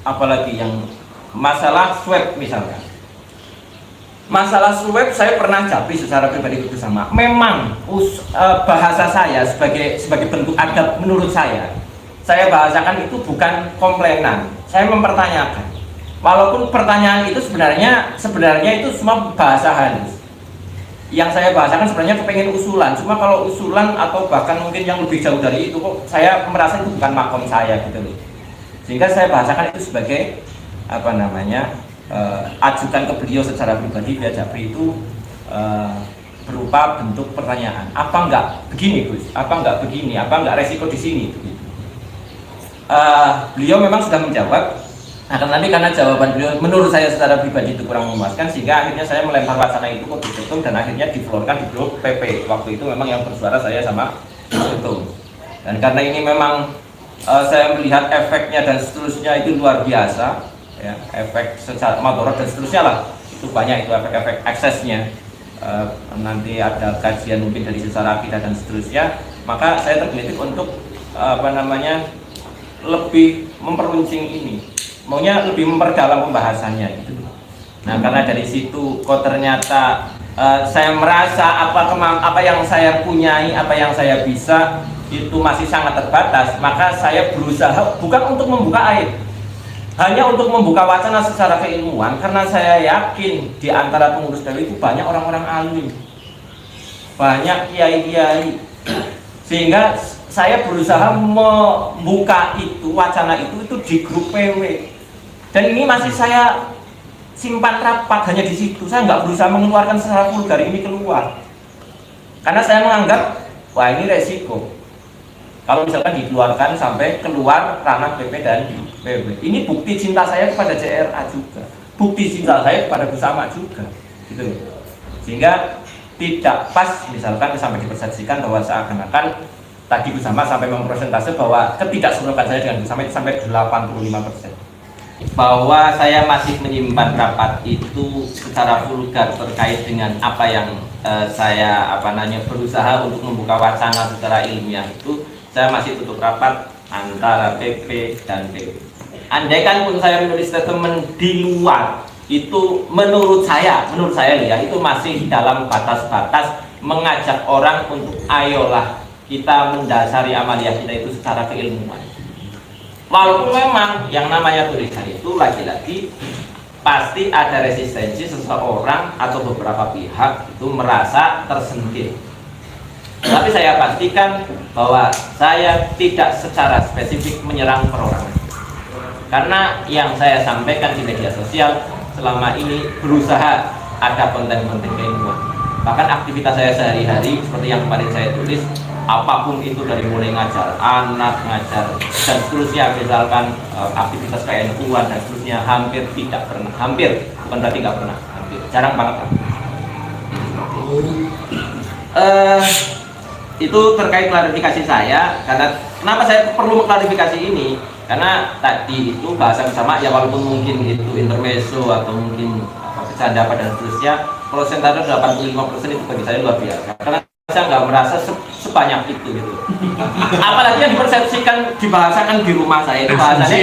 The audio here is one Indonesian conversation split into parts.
apalagi yang masalah swab misalkan. Masalah swab saya pernah japri secara pribadi bersama. Memang bahasa saya sebagai bentuk adab menurut saya bahasakan itu bukan komplainan. Saya mempertanyakan. Walaupun pertanyaan itu sebenarnya itu semua bahasa halus. Yang saya bahasakan sebenarnya kepengen usulan. Cuma kalau usulan atau bahkan mungkin yang lebih jauh dari itu kok saya merasa itu bukan makom saya gitu loh. Sehingga saya bahasakan itu sebagai ajukan ke beliau secara pribadi via japri itu berupa bentuk pertanyaan. Apa enggak begini Gus? Apa enggak begini? Apa enggak resiko di sini? Beliau memang sudah menjawab. Akan nanti karena jawaban beliau menurut saya secara pribadi itu kurang memuaskan, sehingga akhirnya saya melempar wacana itu ke Ketum dan akhirnya diflorkan di grup PP. Waktu itu memang yang bersuara saya sama Ketum. Dan karena ini memang saya melihat efeknya dan seterusnya itu luar biasa, ya, efek secara madorot dan seterusnya lah, itu banyak, itu efek-efek eksesnya. Nanti ada kajian mungkin dari secara akidah dan seterusnya, maka saya tergelitik untuk lebih memperuncing ini, maunya lebih memperdalam pembahasannya gitu. Nah, karena dari situ kok ternyata saya merasa apa yang saya punyai, apa yang saya bisa itu masih sangat terbatas, maka saya berusaha bukan untuk membuka aib, hanya untuk membuka wacana secara keilmuan, karena saya yakin di antara pengurus DAWI itu banyak orang-orang alim, banyak kiai-kiai, sehingga saya berusaha membuka itu wacana itu di grup PW, dan ini masih saya simpan rapat hanya di situ. Saya nggak berusaha mengeluarkan secara vulgar ini keluar, karena saya menganggap wah ini resiko kalau misalkan dikeluarkan sampai keluar ranah PP dan PW. Ini bukti cinta saya kepada JRA juga, bukti cinta saya kepada Bersama juga, gitu. Sehingga tidak pas misalkan sampai dipersepsikan bahwa seakan-akan tadi Bersama sampai mempresentase bahwa ketidakseruan saya dengan Bersama itu sampai 85%. Bahwa saya masih menyimpan rapat itu secara vulgar terkait dengan apa yang saya berusaha untuk membuka wacana secara ilmiah itu, saya masih tutup rapat antara PP dan PW. Andaikan pun saya menulis statement di luar, itu menurut saya ya, itu masih dalam batas-batas mengajak orang untuk ayolah kita mendasari amaliyah kita itu secara keilmuan. Walaupun memang yang namanya tulisan itu lagi-lagi pasti ada resistensi seseorang atau beberapa pihak itu merasa tersentil. Tapi saya pastikan bahwa saya tidak secara spesifik menyerang perorangan, karena yang saya sampaikan di media sosial selama ini berusaha ada konten-konten keilmuan. Bahkan aktivitas saya sehari-hari seperti yang kemarin saya tulis, apapun itu dari mulai ngajar anak, ngajar dan seterusnya, misalkan aktivitas KNU-an dan seterusnya, hampir tidak pernah, hampir bukan berarti nggak pernah, hampir jarang banget lah. Itu terkait klarifikasi saya. Karena kenapa saya perlu mengklarifikasi ini, karena tadi itu bahasa Bersama ya, walaupun mungkin itu intermezzo atau mungkin bercanda dan seterusnya, prosentase 85% itu bagi saya luar biasa, karena saya nggak merasa sebanyak itu gitu. Apalagi yang dipersepsikan dibahasakan di rumah saya itu bahasanya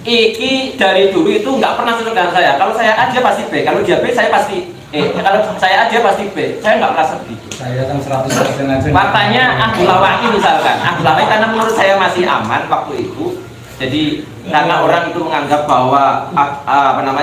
iki dari dulu itu nggak pernah sesuai dengan saya. Kalau saya A dia pasti B, kalau dia B saya pasti kalau saya A dia pasti B. Saya nggak merasa begitu. Saya kan 100% aja. Faktanya Abdul Lawaki misalkan, Abdul Lawaki karena menurut saya masih aman waktu itu. Jadi karena orang itu menganggap bahwa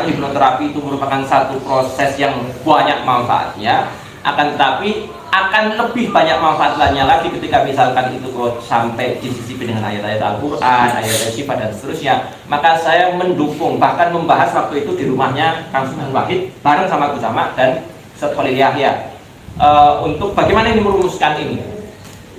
hipnoterapi itu merupakan satu proses yang banyak manfaatnya, akan tetapi akan lebih banyak manfaatnya lagi ketika misalkan itu kalau sampai disisipi dengan ayat-ayat Al-Quran, ayat-ayat sifat dan seterusnya. Maka saya mendukung, bahkan membahas waktu itu di rumahnya Kang Sunan Wahid bareng sama Bersama dan Setpoli Yahya untuk bagaimana ini merumuskan ini,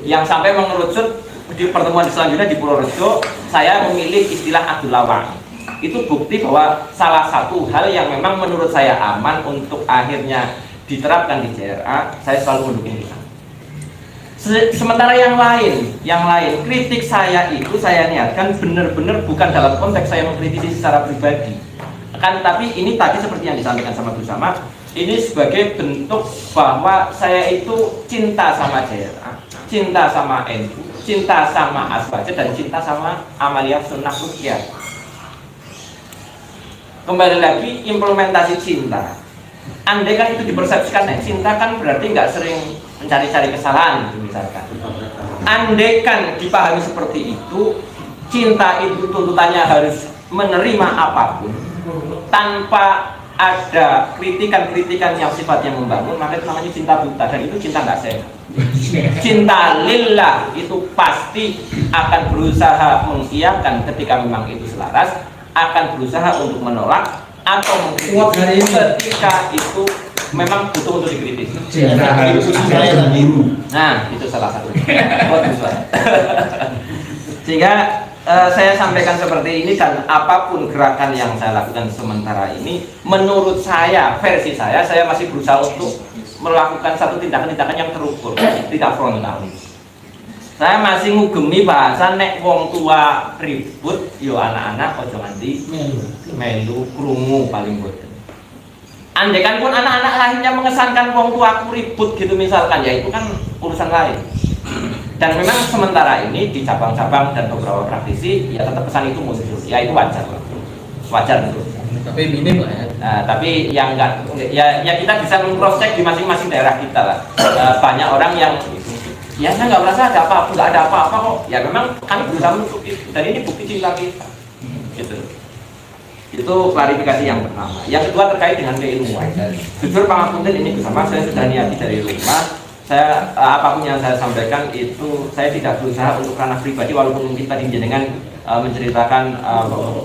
yang sampai mengerucut di pertemuan selanjutnya di Purworejo saya memilih istilah Abdul Lawaki. Itu bukti bahwa salah satu hal yang memang menurut saya aman untuk akhirnya diterapkan di JRA, saya selalu mendukung itu. Sementara yang lain kritik saya itu saya niatkan benar-benar bukan dalam konteks saya mengkritisi secara pribadi, kan, tapi ini tadi seperti yang disampaikan sama Bersama, ini sebagai bentuk bahwa saya itu cinta sama JRA, cinta sama NU, cinta sama Aswaja dan cinta sama Amalia Sunnah Ruqyah. Kembali lagi implementasi cinta. Andai kan itu dipersepsikan cinta kan berarti nggak sering mencari-cari kesalahan gitu misalkan. Andai kan dipahami seperti itu, cinta itu tuntutannya harus menerima apapun tanpa ada kritikan-kritikan yang sifatnya membangun, maka itu namanya cinta buta dan itu cinta nggak sehat. Cinta lillah itu pasti akan berusaha mengiyakan ketika memang itu selaras, akan berusaha untuk menolak atau ketika itu memang butuh untuk dikritik. Nah, itu salah satu. Sehingga saya sampaikan seperti ini, dan apapun gerakan yang saya lakukan sementara ini, menurut saya, versi saya masih berusaha untuk melakukan satu tindakan-tindakan yang terukur, tidak frontal. Saya masih ngugemi bahasa nek wong tua ribut, yo anak-anak ojo nganti melu krungu paling boten. Andaikan pun anak-anak lainnya mengesankan wong tua aku ribut gitu misalkan, ya itu kan urusan lain. Dan memang sementara ini di cabang-cabang dan beberapa praktisi ya tetap pesan itu muncul, ya itu wajar tentu. Tapi minim lah ya. Nah, tapi yang enggak ya kita bisa cross check di masing-masing daerah kita lah. Banyak orang yang ya saya nggak merasa ada apa-apa, nggak ada apa-apa kok. Ya memang kami berusaha untuk itu, dan ini bukti cinta kita. Gitu. Itu klarifikasi yang pertama. Yang kedua terkait dengan keilmuan. Jujur pangapunten ini bersama saya sudah niati dari rumah. Saya apapun yang saya sampaikan itu saya tidak berusaha untuk ranah pribadi, walaupun mungkin tadi jenengan menceritakan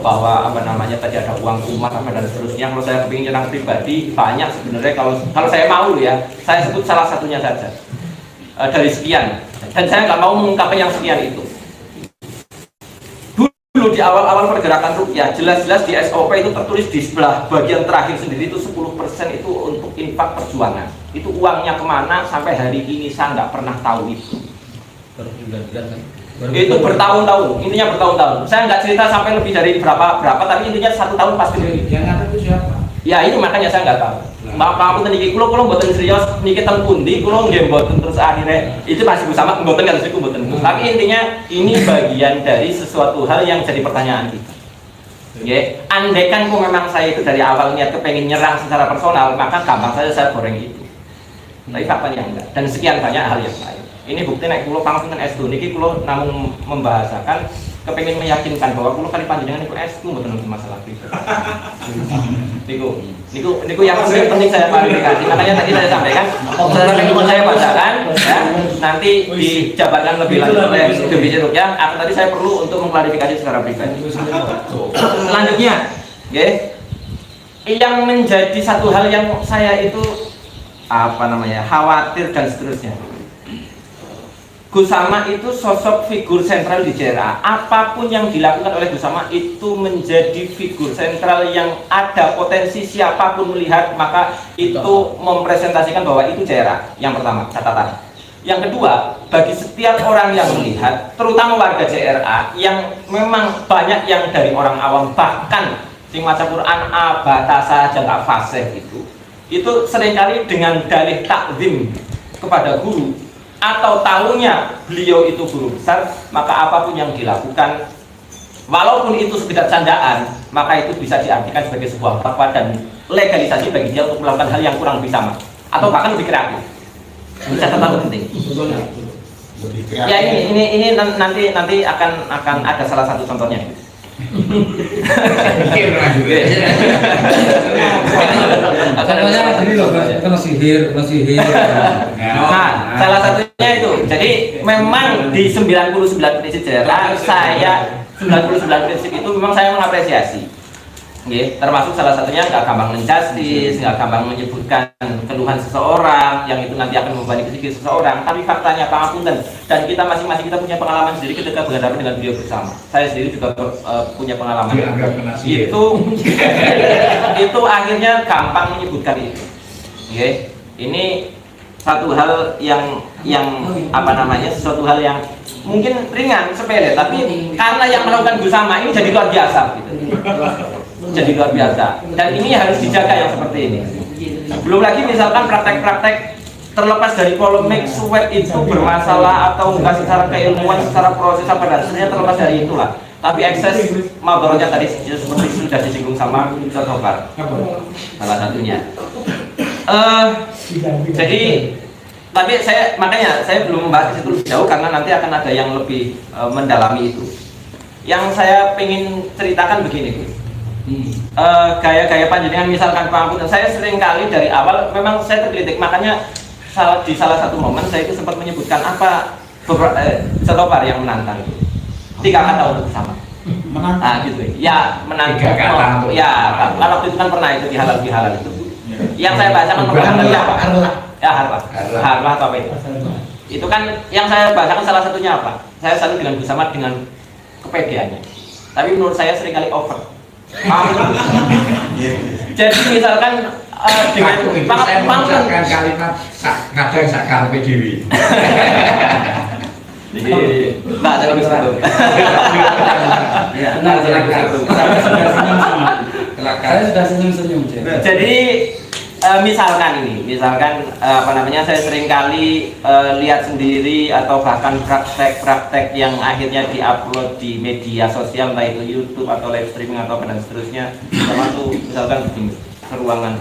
bahwa apa namanya tadi ada uang umat apa dan seterusnya. Kalau saya ingin nyerang pribadi banyak sebenarnya, kalau saya mau ya saya sebut salah satunya saja dari sekian, dan saya nggak mau mengungkapkan yang sekian itu. Dulu di awal-awal pergerakan ruqyah jelas-jelas di SOP itu tertulis di sebelah bagian terakhir sendiri itu 10% itu untuk infak perjuangan. Itu uangnya kemana sampai hari ini saya nggak pernah tahu itu. Itu bertahun-tahun, intinya bertahun-tahun. Saya nggak cerita sampai lebih dari berapa, tapi intinya 1 tahun pasti. Yang ngatur itu siapa? Ya ini makanya saya nggak tahu. Maka aku tadi kulo mboten serius niki teng pundi, kulo nggih mboten, terus akhirnya itu masih bersama mboten kan siku mboten. Tapi intinya ini bagian dari sesuatu hal yang jadi pertanyaan kita. Nggih, andaikan memang saya itu dari awal niat kepengen nyerang secara personal, maka gampang saja saya goreng itu. Tapi faktanya enggak, dan sekian banyak hal yang lain. Ini bukti nek kulo pangapunten S2 niki kulo namun membahasakan kepengen meyakinkan bahwa kulo kali panjenengan niku S2 mboten untuk masalah pribadi. Niku yang penting saya klarifikasi. Makanya tadi saya sampaikan, saya bacakan ya, nanti dijabarkan lebih lanjut oleh DBC Ruqyah. Aku tadi saya perlu untuk mengklarifikasi secara pribadi. Selanjutnya, yang menjadi satu hal yang saya itu khawatir dan seterusnya. Gusama itu sosok figur sentral di JRA. Apapun yang dilakukan oleh Gusama itu menjadi figur sentral yang ada potensi siapapun melihat, maka itu mempresentasikan bahwa itu JRA. Yang pertama, catatan. Yang kedua, bagi setiap orang yang melihat, terutama warga JRA yang memang banyak yang dari orang awam, bahkan sing maca Quran batasa aja nggak fasih itu seringkali dengan dalih takzim kepada guru atau tahunya beliau itu guru besar, maka apapun yang dilakukan walaupun itu sekedar candaan, maka itu bisa diartikan sebagai sebuah fatwa dan legalisasi bagi dia untuk melakukan hal yang kurang lebih sama atau bahkan lebih kreatif. Ini catatan penting. Ya ini nanti akan ada salah satu contohnya. Nah, salah satunya itu. Jadi memang di 99 prinsip JRA, saya 99 prinsip itu memang saya mengapresiasi. Termasuk salah satunya nggak gampang menjustis, nggak gampang menyebutkan keluhan seseorang yang itu nanti akan membebani psikis seseorang. Tapi faktanya pangapunten, dan kita masing-masing kita punya pengalaman sendiri ketika berhadapan dengan beliau bersama. Saya sendiri juga punya pengalaman. Itu akhirnya gampang menyebutkan itu. Ini satu hal yang sesuatu hal yang mungkin ringan, sepele, tapi karena yang melakukan bersama ini jadi luar biasa gitu. Jadi luar biasa, dan ini harus dijaga yang seperti ini. Belum lagi misalkan praktek-praktek terlepas dari polemik swab itu bermasalah atau enggak secara keilmuan, secara proses apa dan sebenarnya terlepas dari itulah. Tapi ekses mabarotnya tadi seperti sudah disinggung sama Ustaz Hofar, salah satunya. Jadi tapi makanya saya belum membahas itu lebih jauh karena nanti akan ada yang lebih mendalami itu. Yang saya ingin ceritakan begini, gaya-gaya panjenengan misalkan pengampunan. Saya sering kali dari awal memang saya tergelitik, makanya di salah satu momen saya itu sempat menyebutkan apa Setopar yang menantang itu 3 kata untuk sama. Nah gitu ya, menantang. Ya, kalau waktu itu kan pernah itu di halal itu. Yang saya bacakan pertama kali apa? Ya harlah atau apa itu? Itu kan yang saya bacakan salah satunya apa? Saya selalu dengan bersama dengan kepedeannya. Tapi menurut saya seringkali over. Jadi misalkan dengan pangkat kalimat kadang sakar PDW. Nah, jangan bisa itu. Saya sudah senyum-senyum. Jadi misalkan saya sering kali lihat sendiri atau bahkan praktek-praktek yang akhirnya diupload di media sosial, entah itu YouTube atau live streaming atau dan seterusnya, termasuk misalkan begini, ruangan